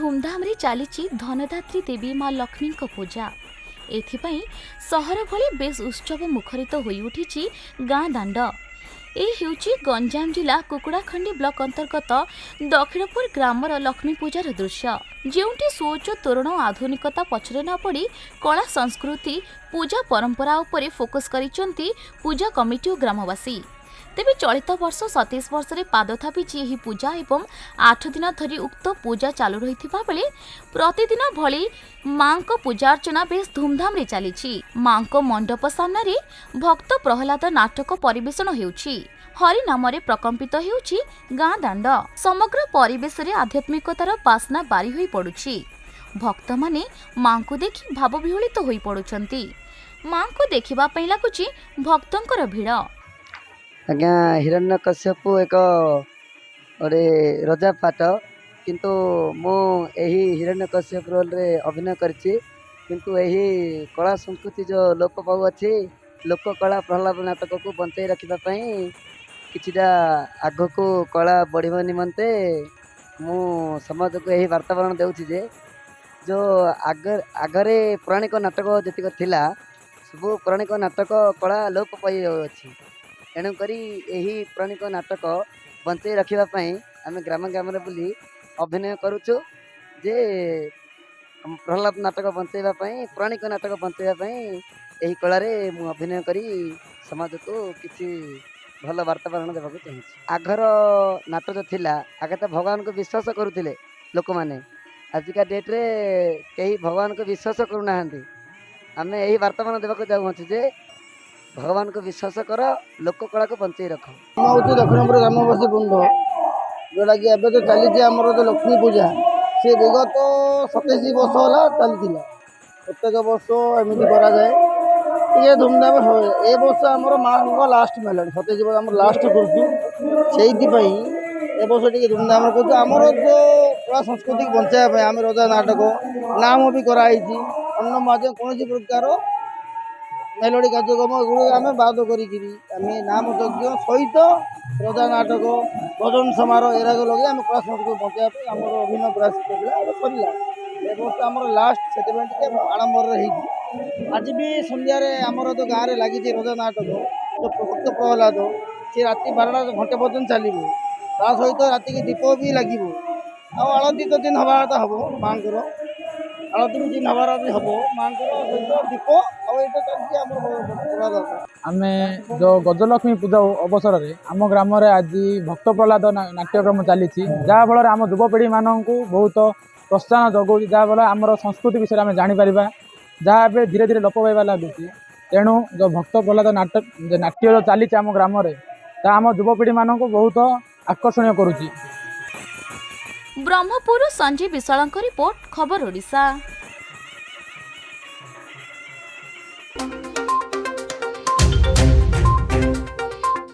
धूमधाम रे चली धनदात्री देवी माँ लक्ष्मी पूजा। एथिपाई सहर भली बेस उत्सव मुखरित होई उठिछि गाँ दाण्ड। ए हेउछि गंजाम जिला कुकुड़ाखंडी ब्लॉक अंतर्गत दक्षिणपुर ग्रामर लक्ष्मी पूजार दृश्य, जेउंटी सोच तोरण आधुनिकता पछरे न पड़ी कला संस्कृति पूजा परंपरा उपरे फोकस करिसंती पूजा कमिटी और ग्रामवासी। तेबे चलित वर्ष 27 वर्ष रे पाद थापिछि एही पूजा एवं 8 दिन धरी उक्त पूजा चालू रहिथिबा बेले प्रतिदिन भली मां को पूजा अर्चना बेस धूमधाम रे चलीछि। मां को मंडप सामना रे भक्त प्रहलाद नाटक परिवेषण हेउछि। हरि नाम रे प्रकंपित हेउछि गाँ दाण्ड। समग्र परिवेश रे आध्यात्मिकतार बासना बारी होई पडुछि। भक्त माने मां को देखि भाव विह्वलित होई पडुछंती। मां को देखिबा पई लागुछि भक्तंकर भीड़। आज्ञा हिरण्यकश्यप एक गोटे रजा पाठ, किंतु मु यही हिरण्यकश्यप रोल रे अभिनय करछि। किंतु यही कला संस्कृति जो लोप पाउ अछि, लोक कला प्रहलाद नाटक को बंचाई रखिबा पई किछिटा आग को कला बढ़िबा निमंते मु समाज को यही वार्तावरण देउछि जे जो आगरे पौराणिक नाटक जतिक थिला सब पौराणिक नाटक कला लोप पाई अछि। एणुकरी यही पौराणिक नाटक बंचाई रखापी आम ग्राम ग्राम बुली अभिनय करुचु जे प्रहलाद नाटक बंचाइवाई पौराणिक नाटक बंचाइवाई यही कलारे मु अभिनय करी समाज को किसी भल वार्तावरण देवाक चाहिए। आगर नाट जो थिला आगे तो भगवान को विश्वास करुले लोक मैंने, आजिका डेट्रे कहीं भगवान को विश्वास करूना। आम यही वार्तावरण देवाक चाहूँ जे भगवान को विश्वास कर, लोक कला को बंचाई रख। हूँ दक्षिणपुर ग्रामवासी बृंद जोटा कि एवं जो चली आमर जो लक्ष्मी पूजा सी विगत 27 वर्ष है चली। प्रत्येक वर्ष एमती कराए ये धूमधाम हो। ए वर्ष आमर माँ लास्ट मेला 27 वर्ष आम लास्ट करूँ ए वर्ष टी धूमधाम करमर जो कला संस्कृति बचाई आम रजा नाटक नाम भी कराई अन्न कौन प्रकार मेलोडी कार्यक्रम एगुड़ी आम बाद करी नाम यज्ञ सहित रजा नाटक भजन समारोह एराक लगे आम कला संस्कृति बचाई आम अभिनय प्रयास सरला। ए वर्ष आम लास्ट से आडम्बर आज भी सन्धार आमर जो गाँव में लगी रजा नाटक जो भक्त प्रहलाद सी राति 12 घंटे पर्यटन चलो ता सहित राति दीप भी लगे आलती तो दिन हवा हम माँ आलती भी दिन हबार भी हम माँ सहित दीप आम जो गजलक्ष्मी पूजा अवसर में आम ग्राम आज भक्त प्रहलाद नाट्यक्रम चली जहाँफल आम युवपीढ़ी मानक बहुत प्रोत्साहन जगौ, जहाँफल आमर संस्कृति विषय में जापर जहाँ ए धीरे धीरे लोप पाइबा लगुच। तेणु जो भक्त प्रहलाद नाट्य जो चली आम ग्राम आम युवपीढ़ी मानक बहुत आकर्षणीय करुच्ची। ब्रह्मपुर संजय विशाल रिपोर्ट, खबर ओडिशा।